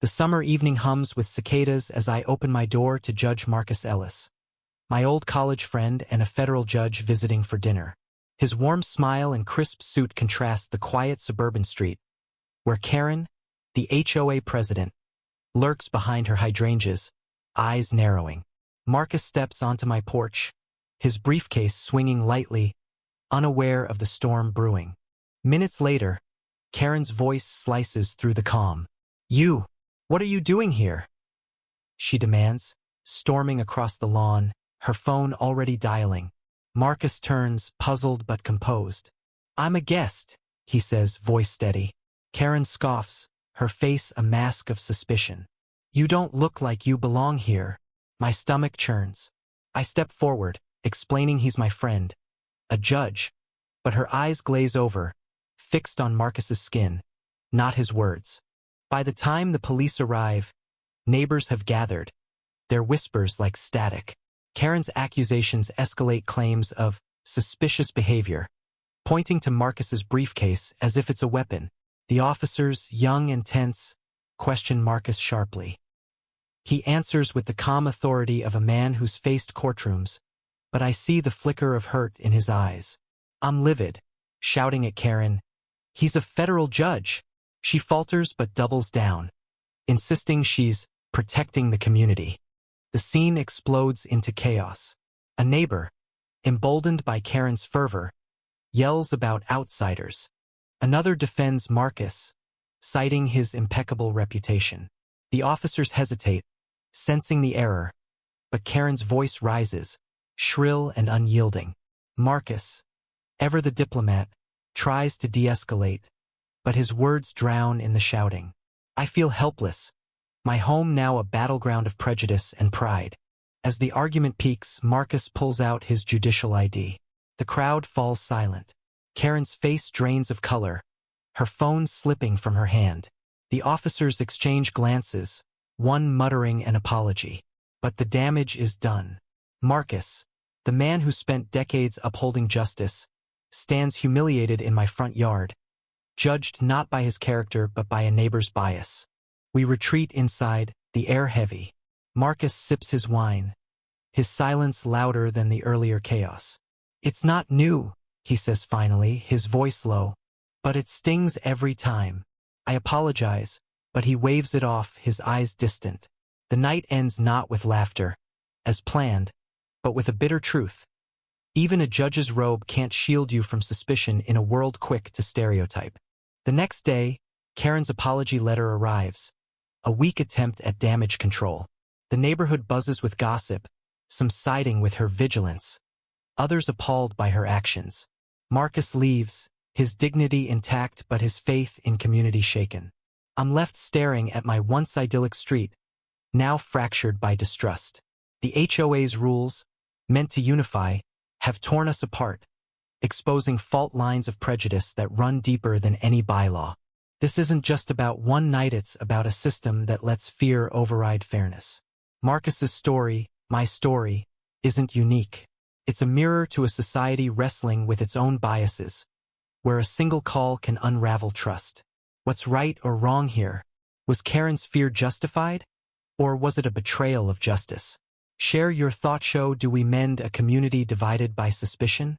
The summer evening hums with cicadas as I open my door to Judge Marcus Ellis, my old college friend and a federal judge visiting for dinner. His warm smile and crisp suit contrast the quiet suburban street, where Karen, the HOA president, lurks behind her hydrangeas, eyes narrowing. Marcus steps onto my porch, his briefcase swinging lightly, unaware of the storm brewing. Minutes later, Karen's voice slices through the calm. "You, what are you doing here?" she demands, storming across the lawn, her phone already dialing. Marcus turns, puzzled but composed. "I'm a guest," he says, voice steady. Karen scoffs, her face a mask of suspicion. "You don't look like you belong here." My stomach churns. I step forward, explaining he's my friend, a judge, but her eyes glaze over, fixed on Marcus's skin, not his words. By the time the police arrive, neighbors have gathered, their whispers like static. Karen's accusations escalate claims of suspicious behavior, pointing to Marcus's briefcase as if it's a weapon. The officers, young and tense, question Marcus sharply. He answers with the calm authority of a man who's faced courtrooms, but I see the flicker of hurt in his eyes. I'm livid, shouting at Karen, "He's a federal judge." She falters but doubles down, insisting she's protecting the community. The scene explodes into chaos. A neighbor, emboldened by Karen's fervor, yells about outsiders. Another defends Marcus, citing his impeccable reputation. The officers hesitate, sensing the error, but Karen's voice rises, shrill and unyielding. Marcus, ever the diplomat, tries to de-escalate, but his words drown in the shouting. I feel helpless, my home now a battleground of prejudice and pride. As the argument peaks, Marcus pulls out his judicial ID. The crowd falls silent. Karen's face drains of color, her phone slipping from her hand. The officers exchange glances, one muttering an apology. But the damage is done. Marcus, the man who spent decades upholding justice, stands humiliated in my front yard, judged not by his character but by a neighbor's bias. We retreat inside, the air heavy. Marcus sips his wine, his silence louder than the earlier chaos. "It's not new," he says finally, his voice low, "but it stings every time." I apologize, but he waves it off, his eyes distant. The night ends not with laughter, as planned, but with a bitter truth. Even a judge's robe can't shield you from suspicion in a world quick to stereotype. The next day, Karen's apology letter arrives, a weak attempt at damage control. The neighborhood buzzes with gossip, some siding with her vigilance, others appalled by her actions. Marcus leaves, his dignity intact but his faith in community shaken. I'm left staring at my once idyllic street, now fractured by distrust. The HOA's rules, meant to unify, have torn us apart, exposing fault lines of prejudice that run deeper than any bylaw. This isn't just about one night, it's about a system that lets fear override fairness. Marcus's story, my story, isn't unique. It's a mirror to a society wrestling with its own biases, where a single call can unravel trust. What's right or wrong here? Was Karen's fear justified? Or was it a betrayal of justice? Share your thought. Show, do we mend a community divided by suspicion?